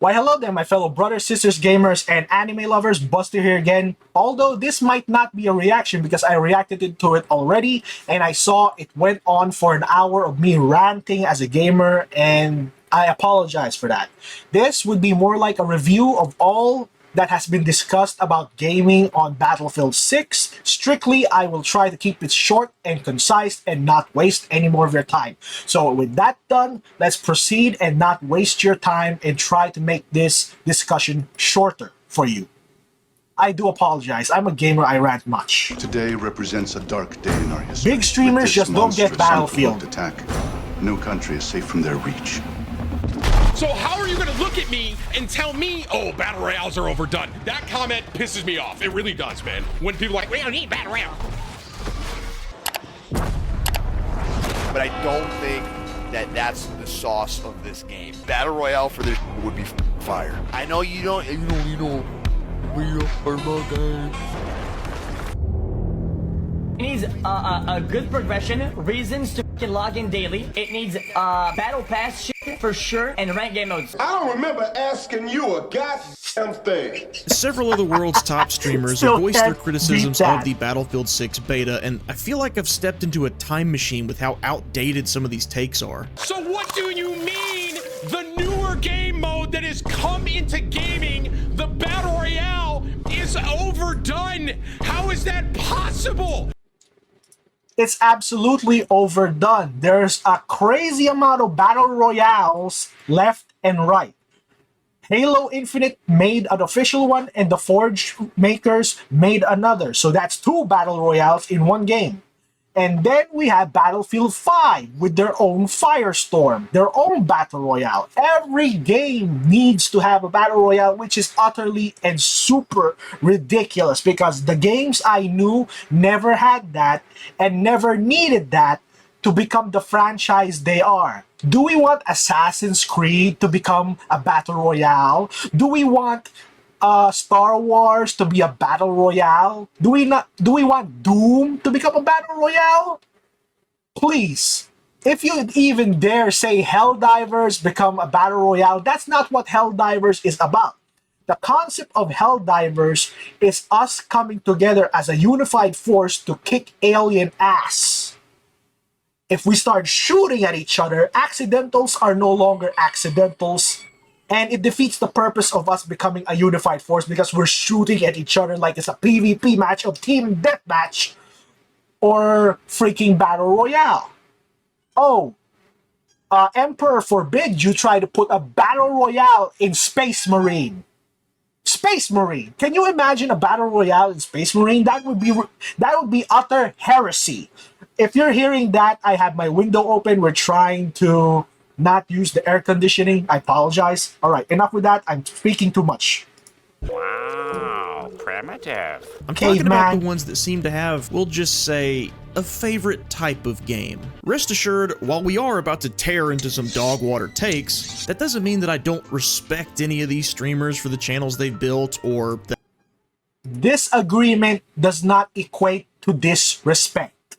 Why hello there, my fellow brothers, sisters, gamers, and anime lovers. Buster here again. Although this might not be a reaction because I reacted to it already and I saw it went on for an hour of me ranting as a gamer, and I apologize for that. This would be more like a review of all that has been discussed about gaming on Battlefield 6. Strictly, I will try to keep it short and concise and not waste any more of your time. So with that done, let's proceed and not waste your time and try to make this discussion shorter for you. I do apologize. I'm a gamer, I rant much. Today represents a dark day in our history. Big streamers just don't get Battlefield. Attack. No country is safe from their reach. So how are you gonna look at me and tell me, oh, battle royales are overdone? That comment pisses me off. It really does, man. When people are like, we don't need battle royale. But I don't think that that's the sauce of this game. Battle royale for this would be fire. I know you don't, we are my game. It needs a good progression, reasons to log in daily. It needs battle pass shit for sure, and rank game modes. I don't remember asking you a goddamn thing. Several of the world's top streamers have voiced their criticisms of the Battlefield 6 beta, and I feel like I've stepped into a time machine with how outdated some of these takes are. So what do you mean the newer game mode that has come into gaming, the battle royale, is overdone? How is that possible? It's absolutely overdone. There's a crazy amount of battle royales left and right. Halo Infinite made an official one and the Forge makers made another. So that's 2 battle royales in one game. And then we have Battlefield 5 with their own Firestorm, their own battle royale. Every game needs to have a battle royale, which is utterly and super ridiculous because the games I knew never had that and never needed that to become the franchise they are. Do we want Assassin's Creed to become a battle royale? Do we want Star Wars to be a battle royale? Do we want Doom to become a battle royale? Please, if you even dare say Helldivers become a battle royale, that's not what Helldivers is about. The concept of Helldivers is us coming together as a unified force to kick alien ass. If we start shooting at each other, accidentals are no longer accidentals. And it defeats the purpose of us becoming a unified force because we're shooting at each other like it's a PvP match of Team Deathmatch or freaking Battle Royale. Oh, Emperor forbid you try to put a Battle Royale in Space Marine. Space Marine. Can you imagine a Battle Royale in Space Marine? That would be utter heresy. If you're hearing that, I have my window open. We're trying to not use the air conditioning. I apologize. All right, enough with that. I'm speaking too much. Wow, primitive. I'm talking about the ones that seem to have, we'll just say, a favorite type of game. Rest assured, while we are about to tear into some dog water takes, that doesn't mean that I don't respect any of these streamers for the channels they've built or that. Disagreement does not equate to disrespect.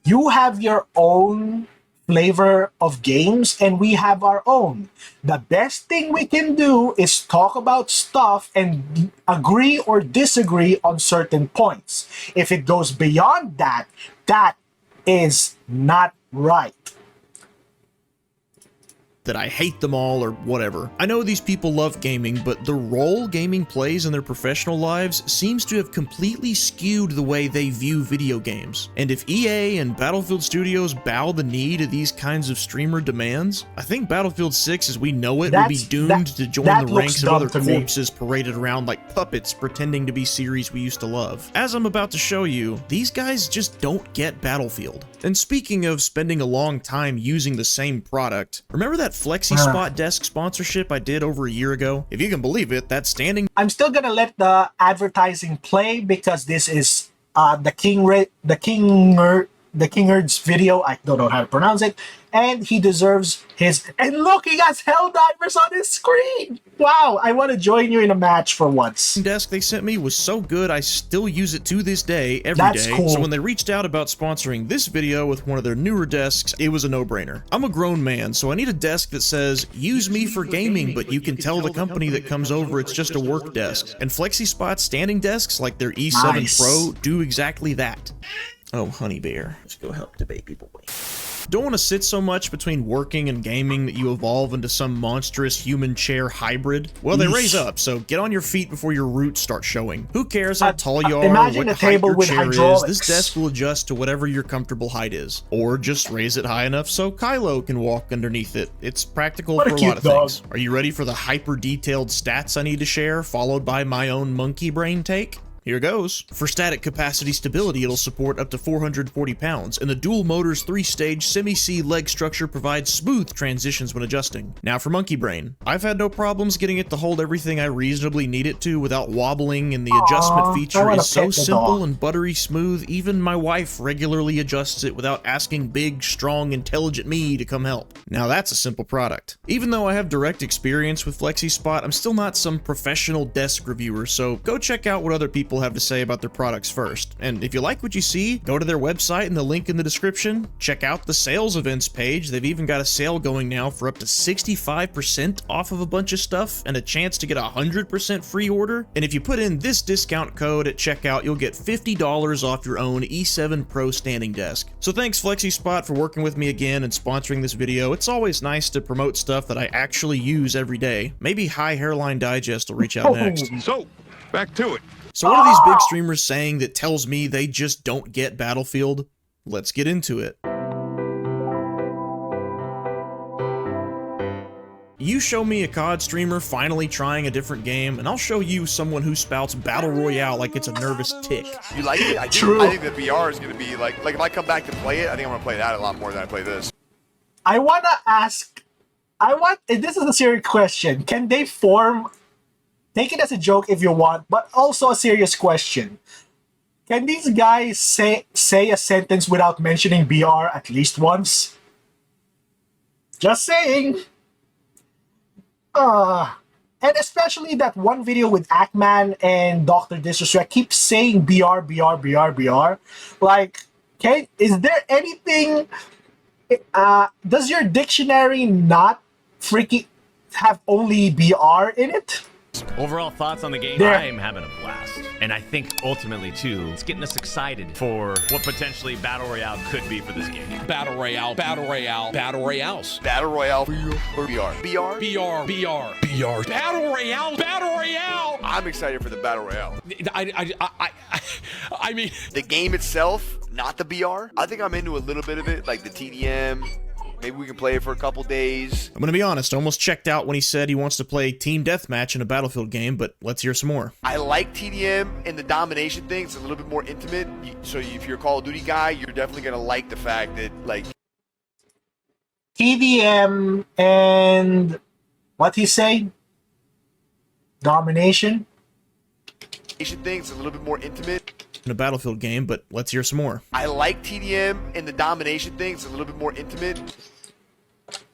You have your own flavor of games and we have our own. The best thing we can do is talk about stuff and agree or disagree on certain points. If it goes beyond that, that is not right. That I hate them all or whatever. I know these people love gaming, but the role gaming plays in their professional lives seems to have completely skewed the way they view video games. And if EA and Battlefield Studios bow the knee to these kinds of streamer demands, I think Battlefield 6 as we know it will be doomed to join the ranks of other corpses paraded around like puppets pretending to be series we used to love. As I'm about to show you, these guys just don't get Battlefield. And speaking of spending a long time using the same product, remember that Flexi Spot Desk sponsorship I did over a year ago? If you can believe it, that's standing. I'm still gonna let the advertising play because this is the the King Herd's video. I don't know how to pronounce it. And he deserves his... And look, he has Helldivers on his screen! Wow, I want to join you in a match for once. Desk they sent me was so good I still use it to this day, every That's day. cool. So when they reached out about sponsoring this video with one of their newer desks, it was a no-brainer. I'm a grown man, so I need a desk that says, use me for gaming, but you can tell the company that comes over it's just a work desk. And FlexiSpot's standing desks, like their E7 Nice. Pro, do exactly that. Oh, honey bear. Let's go help the baby boy. Don't want to sit so much between working and gaming that you evolve into some monstrous human chair hybrid? Well, they raise up, so get on your feet before your roots start showing. Who cares how tall you are, imagine what a height table your with chair hydraulics. is. This desk will adjust to whatever your comfortable height is. Or just raise it high enough so Kylo can walk underneath it. It's practical What a for a cute lot of dog. things. Are you ready for the hyper-detailed stats I need to share, followed by my own monkey brain take? Here goes. For static capacity stability, it'll support up to 440 pounds, and the dual motor's 3-stage semi-C leg structure provides smooth transitions when adjusting. Now for monkey brain. I've had no problems getting it to hold everything I reasonably need it to without wobbling, and the adjustment I feature wanna is so pet the simple dog. and buttery smooth, even my wife regularly adjusts it without asking big, strong, intelligent me to come help. Now that's a simple product. Even though I have direct experience with FlexiSpot, I'm still not some professional desk reviewer, so go check out what other people have to say about their products first. And if you like what you see, go to their website in the link in the description, check out the sales events page. They've even got a sale going now for up to 65% off of a bunch of stuff and a chance to get a 100% free order. And if you put in this discount code at checkout, you'll get $50 off your own E7 Pro standing desk. So thanks FlexiSpot for working with me again and sponsoring this video. It's always nice to promote stuff that I actually use every day. Maybe High Hairline Digest will reach out next. So, back to it. So what are these big streamers saying that tells me they just don't get Battlefield? Let's get into it. You show me a COD streamer finally trying a different game, and I'll show you someone who spouts Battle Royale like it's a nervous tick. You like it? I do. True. I think the VR is going to be like if I come back to play it, I think I'm going to play that a lot more than I play this. I want to ask... This is a serious question. Can they form... Take it as a joke if you want, but also a serious question. Can these guys say a sentence without mentioning BR at least once? Just saying. And especially that one video with Ackman and Dr. Disrespect keeps saying BR, BR, BR, BR. Like, is there anything... does your dictionary not freaking have only BR in it? Overall thoughts on the game? There. I'm having a blast. And I think ultimately, too, it's getting us excited for what potentially Battle Royale could be for this game. Battle Royale, Battle Royale, Battle Royales. Battle Royale or BR? BR? BR. Battle Royale, Battle Royale. I'm excited for the Battle Royale. I mean, The game itself, not the BR. I think I'm into a little bit of it, like the TDM. Maybe we can play it for a couple days. I'm gonna be honest, I almost checked out when he said he wants to play Team Deathmatch in a Battlefield game, but let's hear some more. I like TDM and the domination thing. It's a little bit more intimate. So if you're a Call of Duty guy, you're definitely going to like the fact that, like... TDM and... What he say? Domination? Things a little bit more intimate. In a Battlefield game, but let's hear some more. I like TDM and the domination thing. It's a little bit more intimate.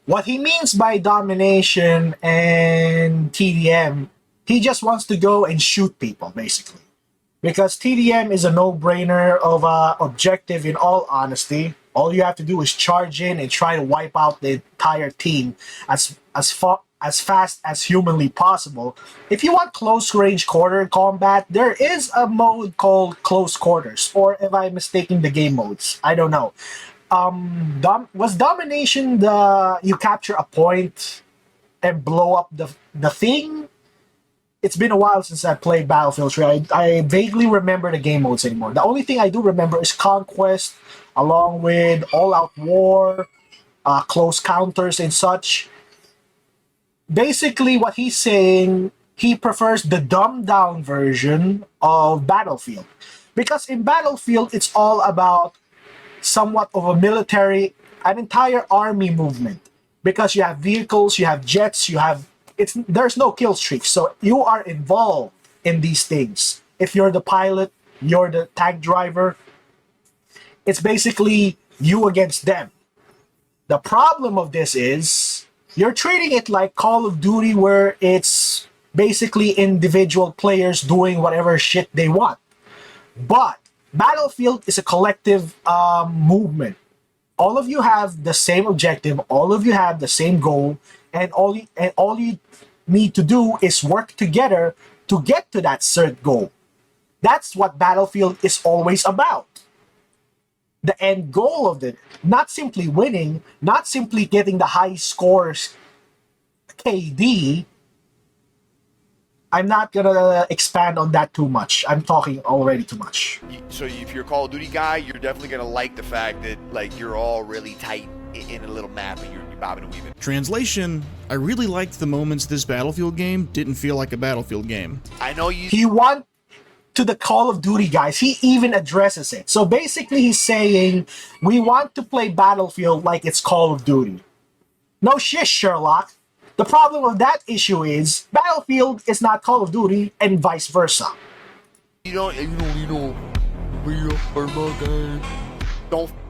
What he means by domination and TDM, he just wants to go and shoot people, basically. Because TDM is a no-brainer of a objective, in all honesty. All you have to do is charge in and try to wipe out the entire team as fast as humanly possible. If you want close-range quarter combat, there is a mode called Close Quarters, or if I'm mistaking the game modes, I don't know. Was domination the you capture a point and blow up the thing? It's been a while since I played Battlefield 3. I vaguely remember the game modes anymore. The only thing I do remember is Conquest, along with All-Out War, Close Counters and such. Basically, what he's saying, he prefers the dumbed-down version of Battlefield. Because in Battlefield, it's all about somewhat of a military, an entire army movement. Because you have vehicles, you have jets, there's no kill streak, so you are involved in these things. If you're the pilot, you're the tank driver. It's basically you against them. The problem of this is you're treating it like Call of Duty, where it's basically individual players doing whatever shit they want. But Battlefield is a collective movement. All of you have the same objective, all of you have the same goal, and all you need to do is work together to get to that certain goal. That's what Battlefield is always about. The end goal of it, not simply winning, not simply getting the high scores KD. I'm not gonna expand on that too much. I'm talking already too much. So if you're a Call of Duty guy, you're definitely gonna like the fact that like you're all really tight in a little map and you're bobbing and weaving. Translation, I really liked the moments this Battlefield game didn't feel like a Battlefield game. I know you. He wants to the Call of Duty guys, he even addresses it. So basically he's saying, we want to play Battlefield like it's Call of Duty. No shit, Sherlock. The problem with that issue is Battlefield is not Call of Duty and vice versa. Don't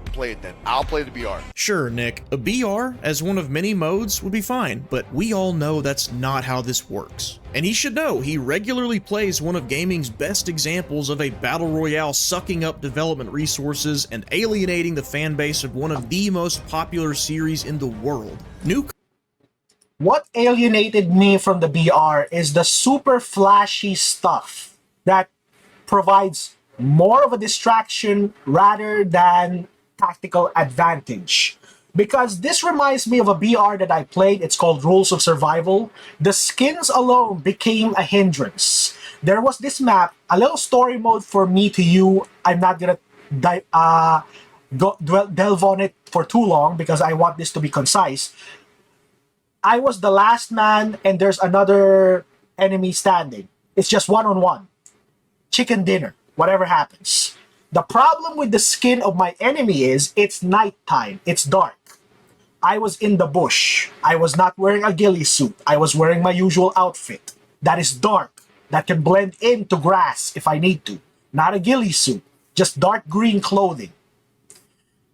play it then. I'll play the BR. Sure, Nick, a BR as one of many modes would be fine, but we all know that's not how this works. And he should know, he regularly plays one of gaming's best examples of a battle royale sucking up development resources and alienating the fan base of one of the most popular series in the world. What alienated me from the BR is the super flashy stuff that provides more of a distraction rather than tactical advantage. Because this reminds me of a BR that I played. It's called Rules of Survival. The skins alone became a hindrance. There was this map, a little story mode for me to you. I'm not gonna delve on it for too long because I want this to be concise. I was the last man and there's another enemy standing. It's just one-on-one. Chicken dinner, whatever happens. The problem with the skin of my enemy is it's nighttime, it's dark. I was in the bush. I was not wearing a ghillie suit. I was wearing my usual outfit. That is dark, that can blend into grass if I need to. Not a ghillie suit, just dark green clothing.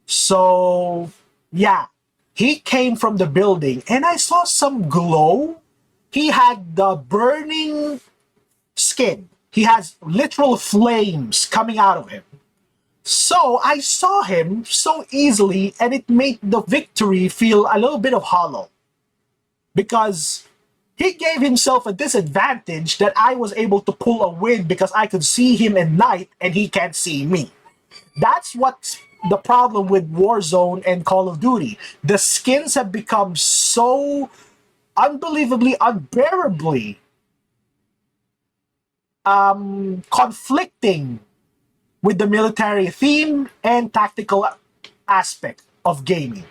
So, yeah. He came from the building and I saw some glow. He had the burning skin. He has literal flames coming out of him. So I saw him so easily and it made the victory feel a little bit of hollow. Because he gave himself a disadvantage that I was able to pull a win because I could see him at night and he can't see me. That's what's the problem with Warzone and Call of Duty. The skins have become so unbelievably, unbearably conflicting with the military theme and tactical aspect of gaming.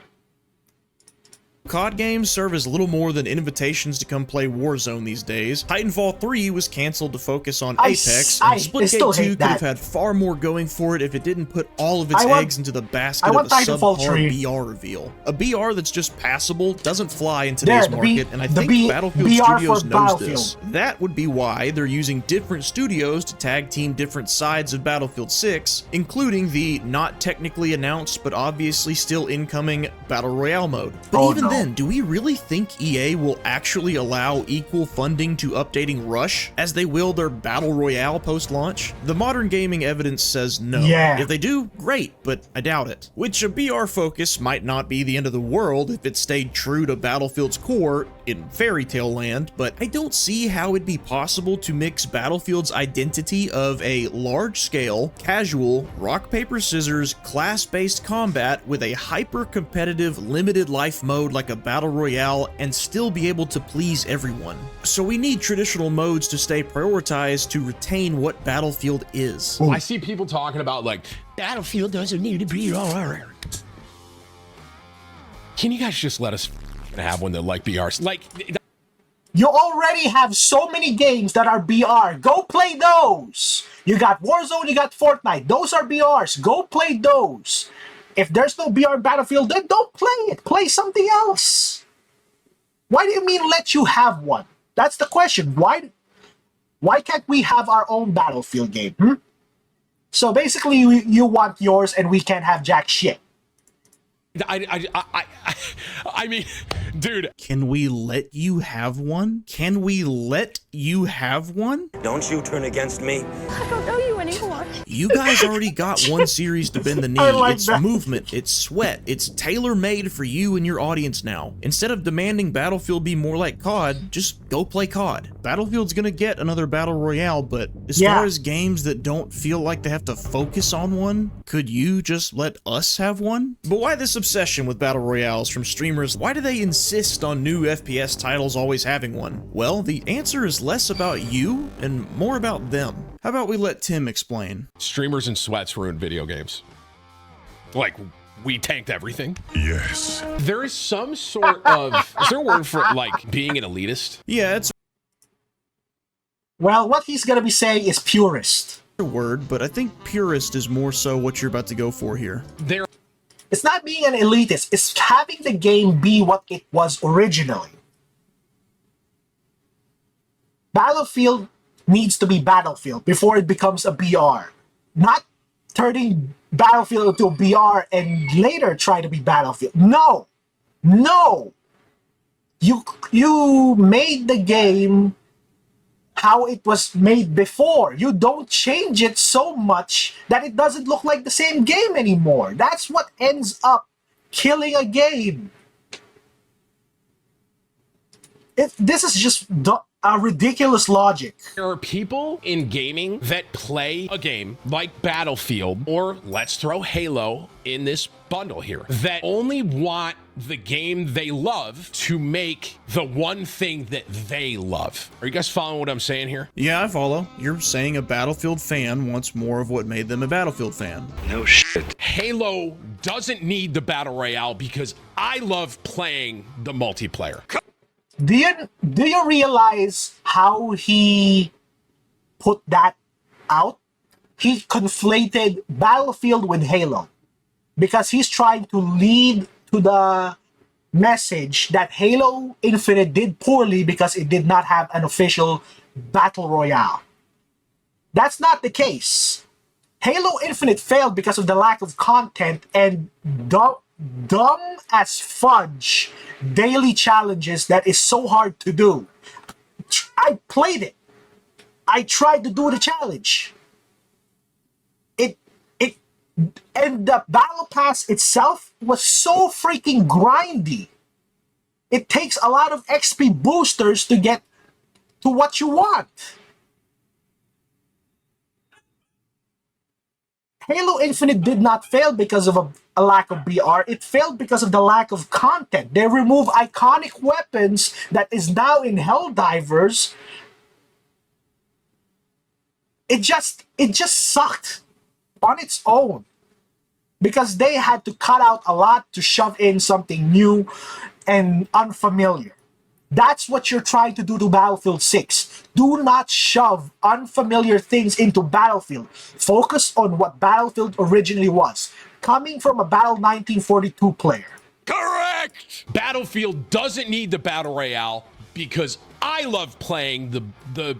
COD games serve as little more than invitations to come play Warzone these days. Titanfall 3 was cancelled to focus on Apex, and Splitgate 2 could have had far more going for it if it didn't put all of its eggs into the basket of a subpar BR reveal. A BR that's just passable doesn't fly in today's market, and I think Battlefield Studios knows this. That would be why they're using different studios to tag team different sides of Battlefield 6, including the not technically announced but obviously still incoming Battle Royale mode. But even then, do we really think EA will actually allow equal funding to updating Rush as they will their Battle Royale post-launch? The modern gaming evidence says no. If they do, great, but I doubt it. Which a BR focus might not be the end of the world if it stayed true to Battlefield's core in fairy tale land, but I don't see how it'd be possible to mix Battlefield's identity of a large-scale, casual, rock-paper-scissors, class-based combat with a hyper-competitive, limited-life mode like a battle royale and still be able to please everyone. So we need traditional modes to stay prioritized to retain what Battlefield is. I see people talking about like, Battlefield doesn't need to be RR. Can you guys just let us have one that like BRs? Like, you already have so many games that are BR. Go play those. You got Warzone, you got Fortnite. Those are BRs. Go play those. If there's no BR Battlefield, then don't play it. Play something else. Why do you mean let you have one? That's the question. Why can't we have our own Battlefield game? So basically, you want yours, and we can't have jack shit. I mean, dude. Can we let you have one? Can we let you have one? Don't you turn against me. I don't know you anymore. You guys already got one series to bend the knee. like It's that. movement, it's sweat, it's tailor-made for you and your audience now. Instead of demanding Battlefield be more like COD, just go play COD. Battlefield's gonna get another Battle Royale, but as far as games that don't feel like they have to focus on one, could you just let us have one? But why this obsession with Battle Royales from streamers? Why do they insist on new FPS titles always having one? Well, the answer is less about you and more about them. How about we let Tim explain? Streamers and sweats ruin video games. Like, we tanked everything. Yes. There is some sort of, is there a word for, like, being an elitist? Yeah, it's Well, what he's gonna be saying is purist. a word, but I think purist is more so what you're about to go for here. There It's not being an elitist, it's having the game be what it was originally. Battlefield needs to be Battlefield before it becomes a BR. Not turning Battlefield into a BR and later try to be Battlefield. No! No! You made the game how it was made before. You don't change it so much that it doesn't look like the same game anymore. That's what ends up killing a game. This is just a ridiculous logic. There are people in gaming that play a game like Battlefield, or let's throw Halo in this bundle here, that only want the game they love to make the one thing that they love. Are you guys following what I'm saying here? Yeah, I follow. You're saying a Battlefield fan wants more of what made them a Battlefield fan. No shit. Halo doesn't need the Battle Royale because I love playing the multiplayer. Do you realize how he put that out? He conflated Battlefield with Halo because he's trying to lead to the message that Halo Infinite did poorly because it did not have an official Battle Royale. That's not the case. Halo Infinite failed because of the lack of content and dumb as fudge daily challenges that is so hard to do. I played it. I tried to do the challenge. And the battle pass itself was so freaking grindy. It takes a lot of XP boosters to get to what you want. Halo Infinite did not fail because of a lack of BR. It failed because of the lack of content. They remove iconic weapons that is now in Helldivers. It just sucked on its own because they had to cut out a lot to shove in something new and unfamiliar. That's what you're trying to do to Battlefield 6. Do not shove unfamiliar things into Battlefield. Focus on what Battlefield originally was, coming from a Battle 1942 player. Correct! Battlefield doesn't need the Battle Royale because I love playing the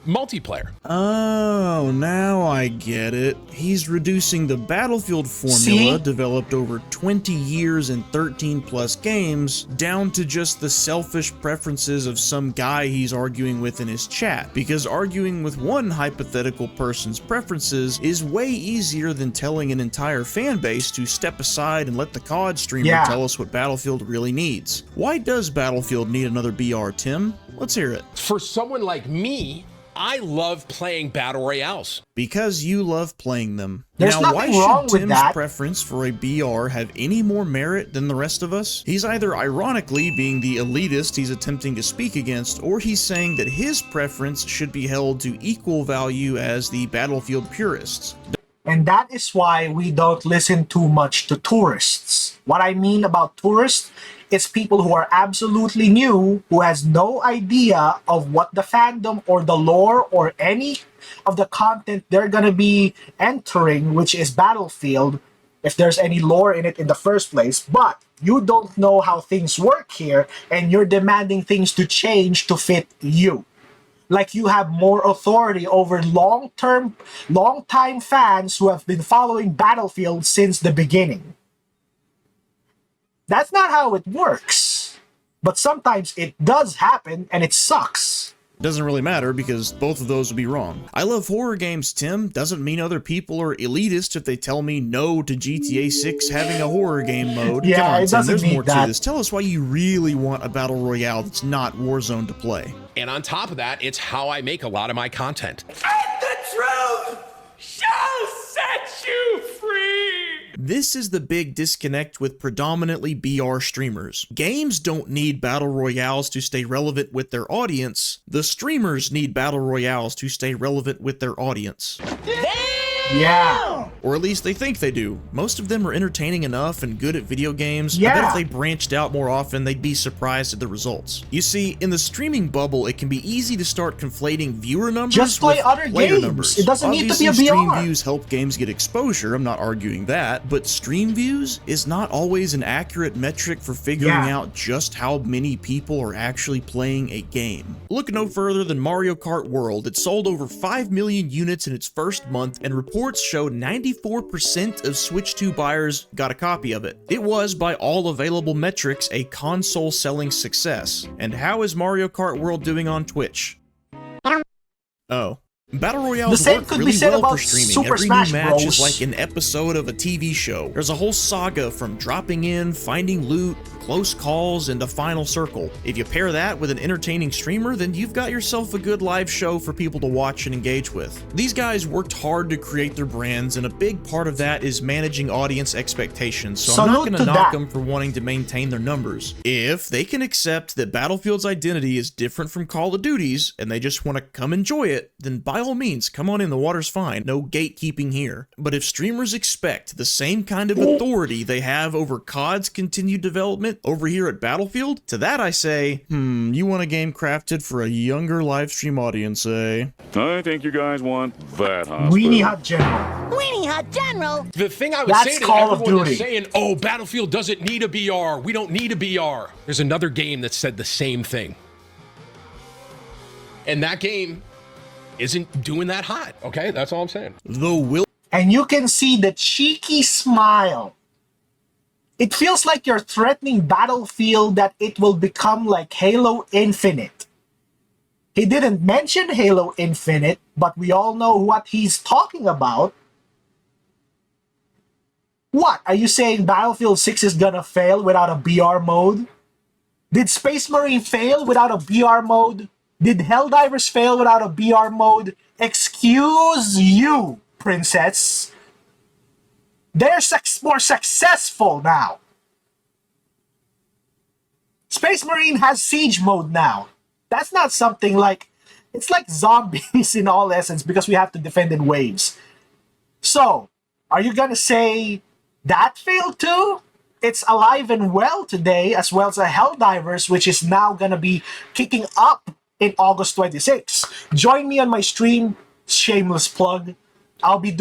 multiplayer. Oh, now I get it. He's reducing the Battlefield formula developed over 20 years and 13 plus games down to just the selfish preferences of some guy he's arguing with in his chat. Because arguing with one hypothetical person's preferences is way easier than telling an entire fan base to step aside and let the COD streamer tell us what Battlefield really needs. Why does Battlefield need another BR, Tim? Let's hear it. For someone like me, I love playing Battle Royales. Because you love playing them. There's now, why nothing wrong should with Tim's that. preference for a BR have any more merit than the rest of us? He's either ironically being the elitist he's attempting to speak against, or he's saying that his preference should be held to equal value as the Battlefield purists. And that is why we don't listen too much to tourists. What I mean about tourists is people who are absolutely new, who has no idea of what the fandom or the lore or any of the content they're gonna be entering, which is Battlefield, if there's any lore in it in the first place. But you don't know how things work here, and you're demanding things to change to fit you. like you have more authority over long-time fans who have been following Battlefield since the beginning. That's not how it works. But sometimes it does happen, and it sucks. Doesn't really matter because both of those would be wrong. I love horror games, Tim. Doesn't mean other people are elitist if they tell me no to GTA 6 having a horror game mode. Yeah, Come on, it Tim, doesn't there's need more that. to this. Tell us why you really want a battle royale that's not Warzone to play. And on top of that, it's how I make a lot of my content. And the truth shall set you free! This is the big disconnect with predominantly BR streamers. Games don't need battle royales to stay relevant with their audience. The streamers need battle royales to stay relevant with their audience. Yeah. Or at least they think they do. Most of them are entertaining enough and good at video games. I bet Yeah. if they branched out more often, they'd be surprised at the results. You see, in the streaming bubble, it can be easy to start conflating viewer numbers Just play with other player games. numbers. It doesn't need to be a Obviously, stream VR. views help games get exposure, I'm not arguing that, but stream views is not always an accurate metric for figuring out just how many people are actually playing a game. Look no further than Mario Kart World. It sold over 5 million units in its first month, and reports showed 94% of Switch 2 buyers got a copy of it. It was, by all available metrics, a console selling success. And how is Mario Kart World doing on Twitch? Oh. Battle Royales The same work could really be said well about for streaming. Super Every Smash new match Bros. is like an episode of a TV show. There's a whole saga from dropping in, finding loot, close calls, and a final circle. If you pair that with an entertaining streamer, then you've got yourself a good live show for people to watch and engage with. These guys worked hard to create their brands, and a big part of that is managing audience expectations, so I'm not going to knock them for wanting to maintain their numbers. If they can accept that Battlefield's identity is different from Call of Duty's, and they just want to come enjoy it, then by all means, come on in, the water's fine, no gatekeeping here. But if streamers expect the same kind of authority they have over COD's continued development over here at Battlefield, to that I say, you want a game crafted for a younger live stream audience, eh? I think you guys want that hospital. Weenie Hut General. Weenie Hut General. The thing I was That's saying to Call of everyone Duty. that's saying, oh, Battlefield doesn't need a BR. We don't need a BR. There's another game that said the same thing. And that game isn't doing that hot. Okay, that's all I'm saying. And you can see the cheeky smile. It feels like you're threatening Battlefield that it will become like Halo Infinite. He didn't mention Halo Infinite, but we all know what he's talking about. What? Are you saying Battlefield 6 is gonna fail without a BR mode? Did Space Marine fail without a BR mode? Did Helldivers fail without a BR mode? Excuse you, princess. They're more successful now. Space Marine has siege mode now. That's not something like... It's like zombies in all essence because we have to defend in waves. So, are you gonna say that failed too? It's alive and well today, as well as a Helldivers, which is now gonna be kicking up in August 26. Join me on my stream, shameless plug. I'll be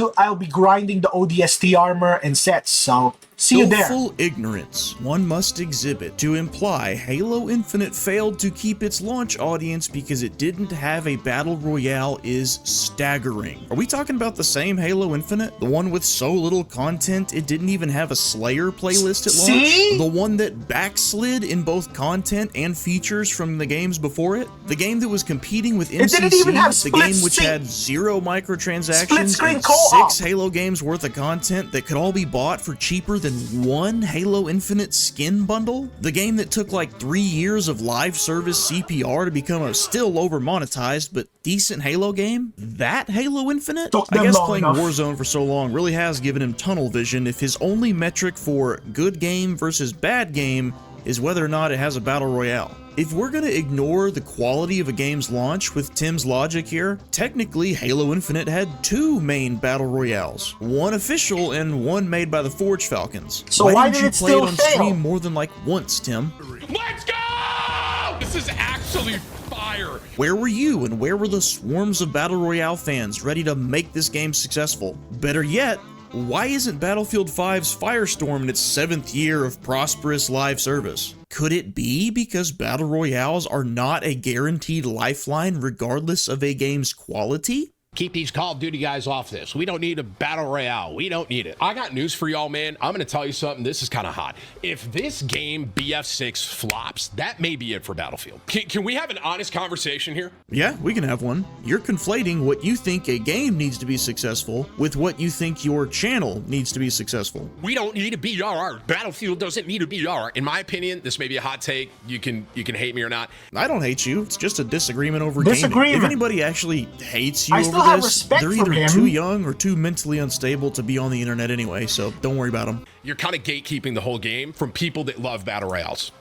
grinding the ODST armor and sets, so see you there. Willful ignorance one must exhibit to imply Halo Infinite failed to keep its launch audience because it didn't have a battle royale is staggering. Are we talking about the same Halo Infinite? The one with so little content it didn't even have a Slayer playlist at launch? See? The one that backslid in both content and features from the games before it? The game that was competing with MCC, didn't even have the game which split had zero microtransactions, split-screen and co-op. 6 Halo games worth of content that could all be bought for cheaper than one Halo Infinite skin bundle? The game that took like 3 years of live service CPR to become a still over monetized but decent Halo game? That Halo Infinite? Took I them guess long playing enough. Warzone for so long really has given him tunnel vision if his only metric for good game versus bad game is whether or not it has a battle royale. If we're gonna ignore the quality of a game's launch with Tim's logic here, technically Halo Infinite had 2 main battle royales, one official and one made by the Forge Falcons. So why didn't did you it play still it on fail? stream more than like once, Tim? Let's go! This is actually fire. Where were you and where were the swarms of battle royale fans ready to make this game successful? Better yet, Why isn't Battlefield 5's Firestorm in its 7th year of prosperous live service? Could it be because Battle Royales are not a guaranteed lifeline regardless of a game's quality? Keep these Call of Duty guys off this. We don't need a battle royale. We don't need it. I got news for y'all, man. I'm going to tell you something. This is kind of hot. If this game BF6 flops, that may be it for Battlefield. Can we have an honest conversation here? Yeah, we can have one. You're conflating what you think a game needs to be successful with what you think your channel needs to be successful. We don't need a BR. Battlefield doesn't need a BR. In my opinion, this may be a hot take. You can hate me or not. I don't hate you. It's just a disagreement over Disagreement. gaming. If anybody actually hates you I over still have this, respect they're for either him. too young or too mentally unstable to be on the internet anyway, so don't worry about them. You're kind of gatekeeping the whole game from people that love battle royales.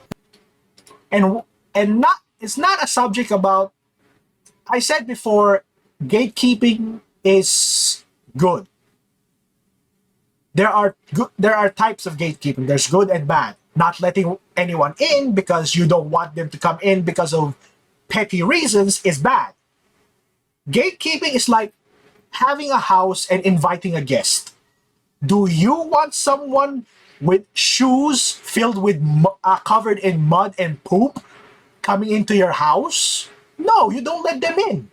And not it's not a subject about. I said before, gatekeeping is good. There are types of gatekeeping. There's good and bad. Not letting anyone in because you don't want them to come in because of petty reasons is bad. Gatekeeping is like having a house and inviting a guest. Do you want someone with shoes filled with covered in mud and poop coming into your house? No, you don't let them in.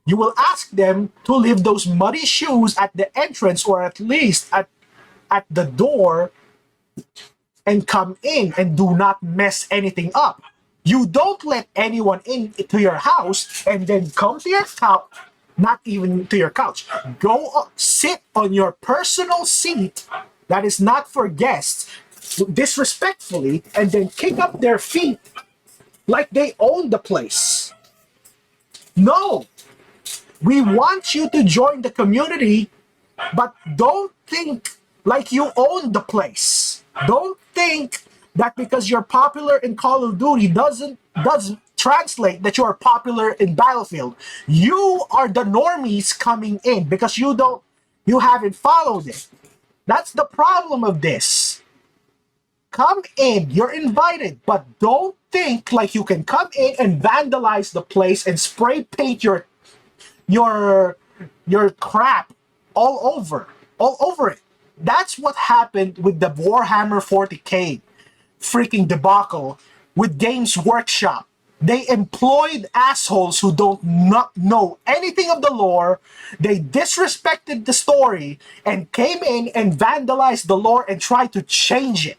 You will ask them to leave those muddy shoes at the entrance or at least at the door and come in and do not mess anything up. You don't let anyone into your house and then come to your couch, not even to your couch. Go sit on your personal seat that is not for guests disrespectfully and then kick up their feet like they own the place. No, we want you to join the community, but don't think like you own the place. Don't think that because you're popular in Call of Duty doesn't translate that you're popular in Battlefield. You are the normies coming in because you haven't followed it. That's the problem of this. Come in, you're invited, but don't think like you can come in and vandalize the place and spray paint your crap all over it. That's what happened with the Warhammer 40k freaking debacle with Games Workshop. They employed assholes who don't not know anything of the lore. They disrespected the story and came in and vandalized the lore and tried to change it.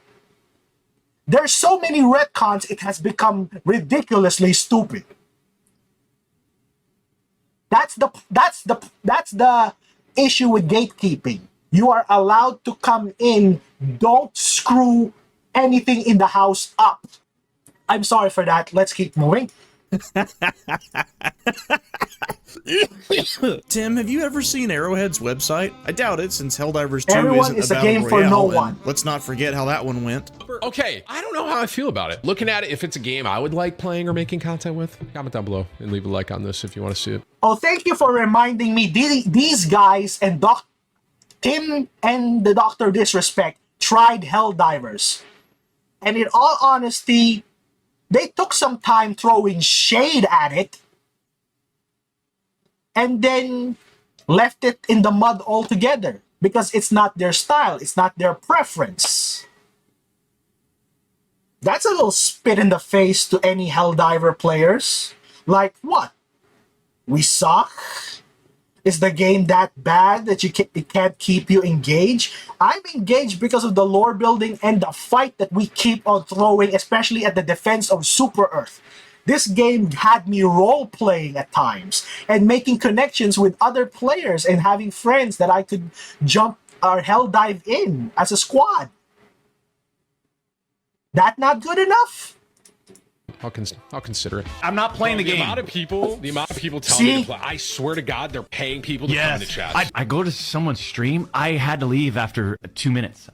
There's so many retcons, it has become ridiculously stupid. That's the issue with gatekeeping. You are allowed to come in. Don't screw anything in the house up. I'm sorry for that. Let's keep moving. Tim, have you ever seen Arrowhead's website? I doubt it, since Helldivers 2 Everyone isn't is a a battle game for royale, no and one. let's not forget how that one went. Okay, I don't know how I feel about it. Looking at it, if it's a game I would like playing or making content with, comment down below and leave a like on this if you want to see it. Oh, thank you for reminding me. These guys and Tim and the Dr. Disrespect tried Helldivers. And in all honesty, they took some time throwing shade at it and then left it in the mud altogether because it's not their style, it's not their preference. That's a little spit in the face to any Helldiver players. Like, what? We suck? Is the game that bad that it can't keep you engaged? I'm engaged because of the lore building and the fight that we keep on throwing, especially at the defense of Super Earth. This game had me role-playing at times and making connections with other players and having friends that I could jump or hell dive in as a squad. That not good enough? I'll consider it. I'm not playing the game. The amount of people telling me to play. I swear to God, they're paying people to come into chat. I go to someone's stream. I had to leave after 2 minutes.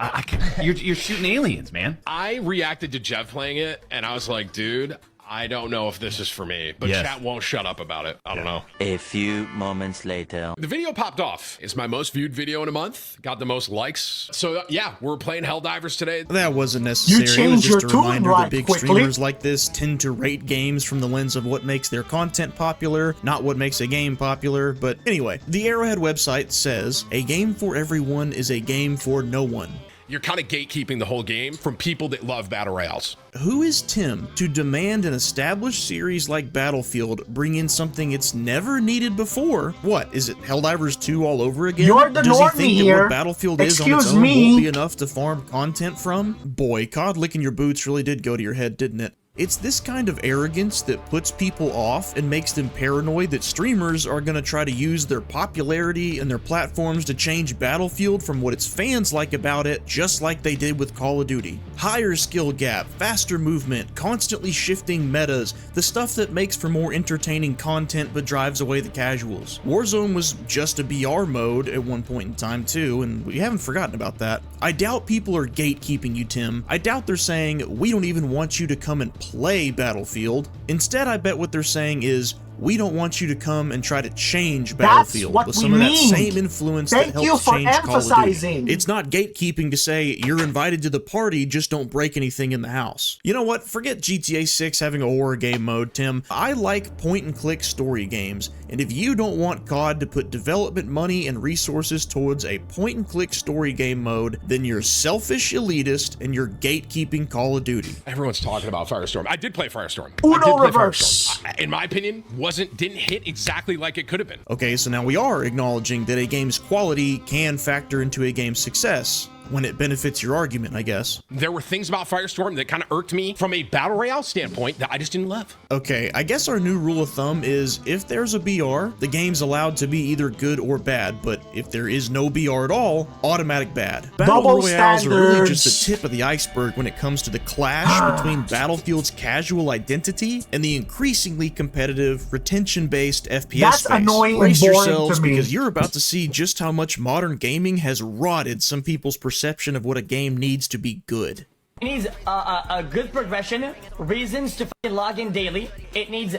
You're shooting aliens, man. I reacted to Jeff playing it, and I was like, dude, I don't know if this is for me, but Yes. chat won't shut up about it. I don't know. A few moments later. The video popped off. It's my most viewed video in a month. Got the most likes. So yeah, we're playing Helldivers today. That wasn't necessary. You It was changed just your a tune reminder right that big quickly. streamers like this tend to rate games from the lens of what makes their content popular, not what makes a game popular. But anyway, the Arrowhead website says, a game for everyone is a game for no one. You're kind of gatekeeping the whole game from people that love battle royales. Who is Tim to demand an established series like Battlefield bring in something it's never needed before? What, is it Helldivers 2 all over again? You're the Does he normie think that here. what Battlefield is on its Excuse own me. won't be enough to farm content from? Boy, COD licking your boots really did go to your head, didn't it? It's this kind of arrogance that puts people off and makes them paranoid that streamers are going to try to use their popularity and their platforms to change Battlefield from what its fans like about it, just like they did with Call of Duty. Higher skill gap, faster movement, constantly shifting metas, the stuff that makes for more entertaining content but drives away the casuals. Warzone was just a BR mode at one point in time too, and we haven't forgotten about that. I doubt people are gatekeeping you, Tim. I doubt they're saying, we don't even want you to come and play Battlefield. Instead, I bet what they're saying is, we don't want you to come and try to change Battlefield what with we some of that mean. same influence Thank that you helps for change Call of Duty. emphasizing. It's not gatekeeping to say you're invited to the party, just don't break anything in the house. You know what? Forget GTA 6 having a horror game mode, Tim. I like point-and-click story games, and if you don't want COD to put development money and resources towards a point-and-click story game mode, then you're selfish elitist and you're gatekeeping Call of Duty. Everyone's talking about Firestorm. I did play Firestorm. Uno I did play reverse. Firestorm. In my opinion, didn't hit exactly like it could have been. Okay, so now we are acknowledging that a game's quality can factor into a game's success when it benefits your argument, I guess. There were things about Firestorm that kind of irked me from a battle royale standpoint that I just didn't love. Okay, I guess our new rule of thumb is if there's a BR, the game's allowed to be either good or bad, but if there is no BR at all, automatic bad. Battle Double royales are really just standards. the tip of the iceberg when it comes to the clash between Battlefield's casual identity and the increasingly competitive, retention-based FPS That's space. annoying Brace and boring yourselves to me. because you're about to see just how much modern gaming has rotted some people's perception of what a game needs to be good. It needs a good progression, reasons to fucking log in daily. It needs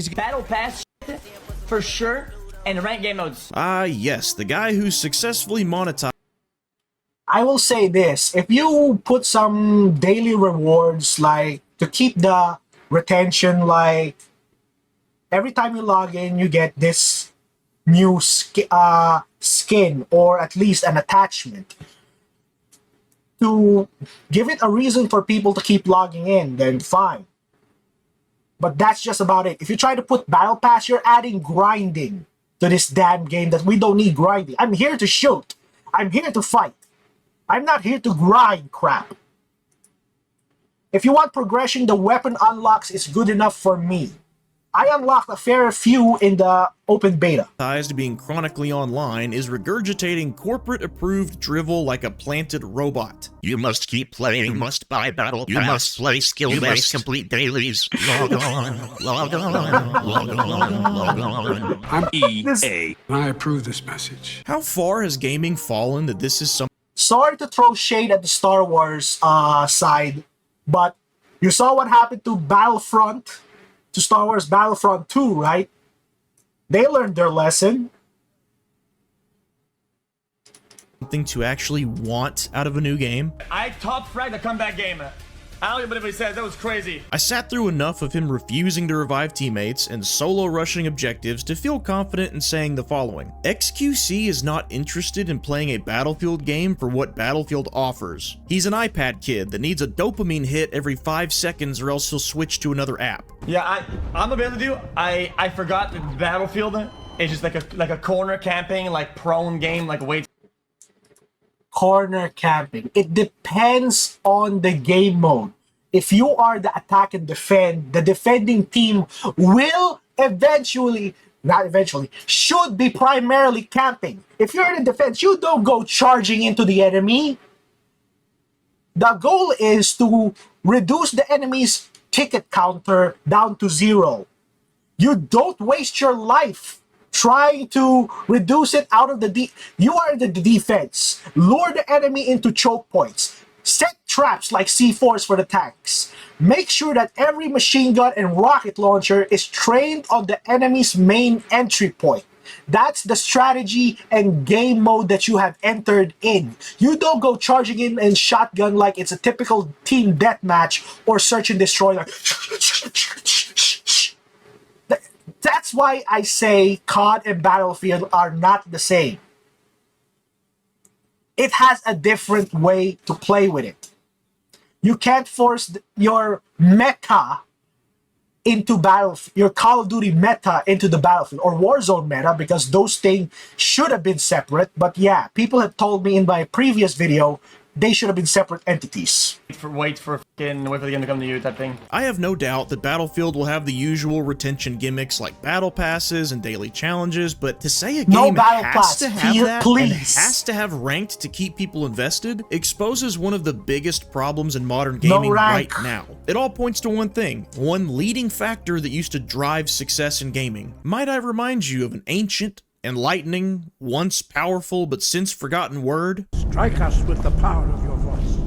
battle pass shit, for sure, and rank game modes. Ah, yes, the guy who successfully monetized I will say this, if you put some daily rewards, like to keep the retention, like every time you log in you get this new skin or at least an attachment to give it a reason for people to keep logging in, then fine. But that's just about it. If you try to put battle pass, you're adding grinding to this damn game that we don't need grinding. I'm here to shoot. I'm here to fight. I'm not here to grind crap. If you want progression, the weapon unlocks is good enough for me. I unlocked a fair few in the open beta. being chronically online is regurgitating corporate-approved drivel like a planted robot. You must keep playing. You must buy battle pass. You must play skill-based complete dailies. Log on, log on, log on, log on. I'm EA, and I approve this message. How far has gaming fallen that this is some Sorry to throw shade at the Star Wars side, but you saw what happened to Star Wars Battlefront 2, right? They learned their lesson. something to actually want out of a new game? I top fragged the comeback game. I don't even believe what he said. That was crazy. I sat through enough of him refusing to revive teammates and solo rushing objectives to feel confident in saying the following. XQC is not interested in playing a Battlefield game for what Battlefield offers. He's an iPad kid that needs a dopamine hit every 5 seconds or else he'll switch to another app. Yeah, I'm gonna be able to do. I forgot that Battlefield is just like a corner camping, like prone game, like wait. Corner camping. It depends on the game mode. If you are the attack and defend, the defending team will should be primarily camping. If you're in the defense, you don't go charging into the enemy. The goal is to reduce the enemy's ticket counter down to 0. You don't waste your life trying to reduce it out of you are the defense. Lure the enemy into choke points. Set traps like C4s for the tanks. Make sure that every machine gun and rocket launcher is trained on the enemy's main entry point. That's the strategy and game mode that you have entered in. You don't go charging in and shotgun like it's a typical team deathmatch or search and destroy. Like, that's why I say COD and Battlefield are not the same. It has a different way to play with it. You can't force your meta into Battlefield, your Call of Duty meta into the Battlefield or Warzone meta, because those things should have been separate. But yeah, people have told me in my previous video they should have been separate entities. Wait for the game to come to you type thing. I have no doubt that Battlefield will have the usual retention gimmicks like battle passes and daily challenges, but to say a game has to have that and has to have ranked to keep people invested exposes one of the biggest problems in modern gaming right now. It all points to one thing, one leading factor that used to drive success in gaming. Might I remind you of an ancient, enlightening, once powerful but since forgotten word? Strike us with the power of your voice.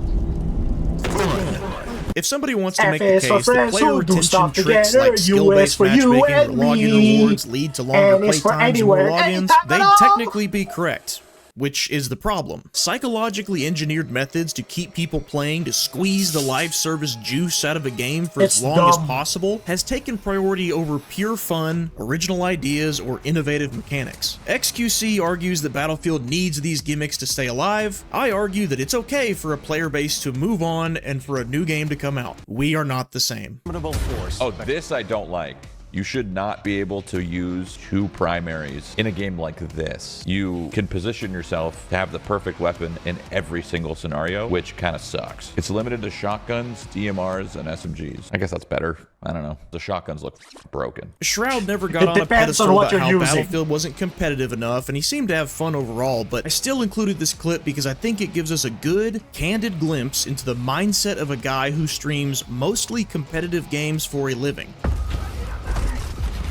If somebody wants to make the case that player retention tricks like skill-based matchmaking or login rewards lead to longer playtimes and more logins, they'd technically be correct. Which is the problem. Psychologically engineered methods to keep people playing to squeeze the live service juice out of a game for as long as possible has taken priority over pure fun, original ideas, or innovative mechanics. XQC argues that Battlefield needs these gimmicks to stay alive. I argue that it's okay for a player base to move on and for a new game to come out. We are not the same. Oh, this I don't like. You should not be able to use two primaries in a game like this. You can position yourself to have the perfect weapon in every single scenario, which kind of sucks. It's limited to shotguns, DMRs, and SMGs. I guess that's better. I don't know. The shotguns look broken. Shroud never got on a pedestal about how Battlefield wasn't competitive enough, and he seemed to have fun overall, but I still included this clip because I think it gives us a good, candid glimpse into the mindset of a guy who streams mostly competitive games for a living.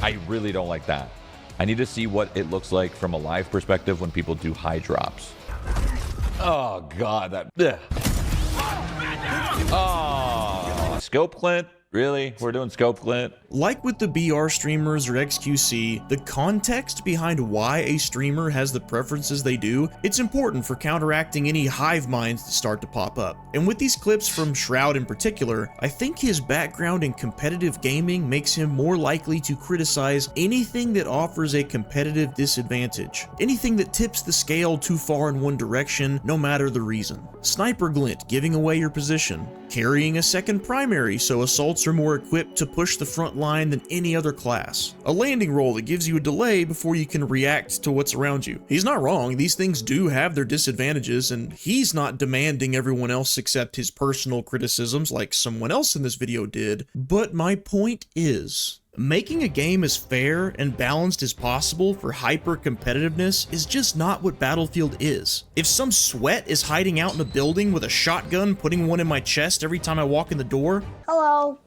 I really don't like that. I need to see what it looks like from a live perspective when people do high drops. Oh god, that. Ugh. Oh, scope Clint. Really? We're doing scope Clint? Like with the BR streamers or XQC, the context behind why a streamer has the preferences they do, it's important for counteracting any hive minds that start to pop up. And with these clips from Shroud in particular, I think his background in competitive gaming makes him more likely to criticize anything that offers a competitive disadvantage. Anything that tips the scale too far in one direction, no matter the reason. Sniper glint, giving away your position. Carrying a second primary so assaults are more equipped to push the front line than any other class. A landing roll that gives you a delay before you can react to what's around you. He's not wrong, these things do have their disadvantages, and he's not demanding everyone else accept his personal criticisms like someone else in this video did, but my point is, making a game as fair and balanced as possible for hyper-competitiveness is just not what Battlefield is. If some sweat is hiding out in a building with a shotgun putting one in my chest every time I walk in the door, hello.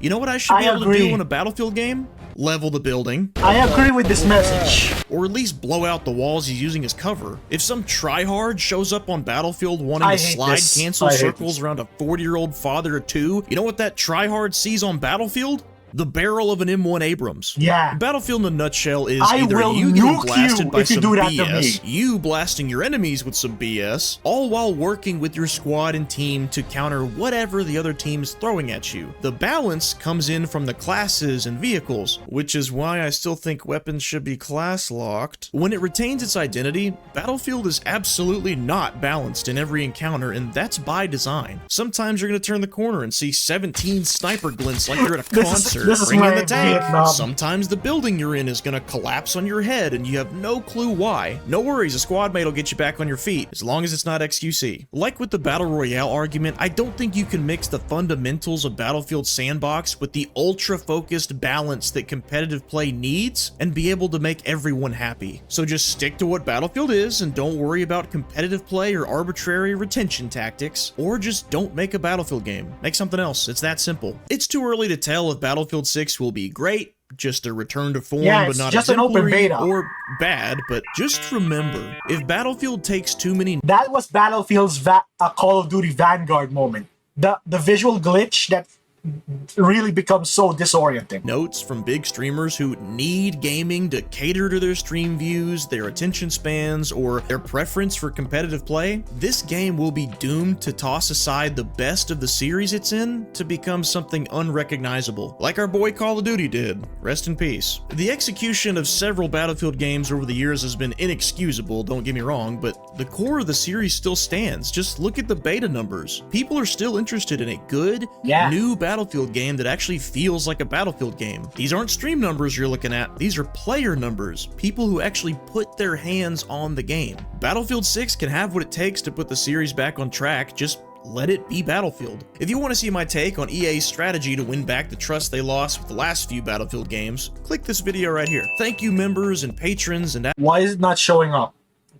You know what I should be able to do in a Battlefield game? Level the building. I agree with this message. Or at least blow out the walls he's using as cover. If some tryhard shows up on Battlefield wanting to slide cancel circles around a 40-year-old father of two, you know what that tryhard sees on Battlefield? The barrel of an M1 Abrams. Yeah. Battlefield in a nutshell is either you getting blasted by some BS, you blasting your enemies with some BS, all while working with your squad and team to counter whatever the other team is throwing at you. The balance comes in from the classes and vehicles, which is why I still think weapons should be class locked. When it retains its identity, Battlefield is absolutely not balanced in every encounter, and that's by design. Sometimes you're going to turn the corner and see 17 sniper glints like you're at a concert. Bring in the tank. Sometimes the building you're in is gonna collapse on your head and you have no clue why. No worries, a squad mate will get you back on your feet, as long as it's not XQC. Like with the Battle Royale argument, I don't think you can mix the fundamentals of Battlefield Sandbox with the ultra-focused balance that competitive play needs and be able to make everyone happy. So just stick to what Battlefield is and don't worry about competitive play or arbitrary retention tactics, or just don't make a Battlefield game. Make something else. It's that simple. It's too early to tell if Battlefield 6 will be great, just a return to form, Yeah, but it's not just an open exemplary beta. or bad. But just remember, if Battlefield takes too many That was Battlefield's Call of Duty Vanguard moment. The visual glitch that really becomes so disorienting. notes from big streamers who need gaming to cater to their stream views, their attention spans, or their preference for competitive play, this game will be doomed to toss aside the best of the series it's in to become something unrecognizable, like our boy Call of Duty did. Rest in peace. The execution of several Battlefield games over the years has been inexcusable, don't get me wrong, but the core of the series still stands. Just look at the beta numbers. People are still interested in a good, new Battlefield game that actually feels like a Battlefield game. These aren't stream numbers you're looking at, these are player numbers, people who actually put their hands on the game. Battlefield 6 can have what it takes to put the series back on track, just let it be Battlefield. If you want to see my take on EA's strategy to win back the trust they lost with the last few Battlefield games, click this video right here. Thank you members and patrons and... Why is it not showing up?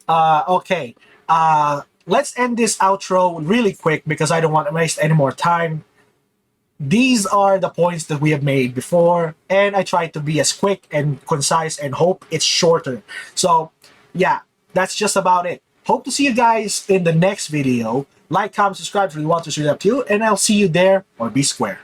Okay. Let's end this outro really quick because I don't want to waste any more time. These are the points that we have made before, and I tried to be as quick and concise and hope it's shorter. So, yeah, that's just about it. Hope to see you guys in the next video. Like, comment, subscribe if you want to see that too, and I'll see you there, or be square.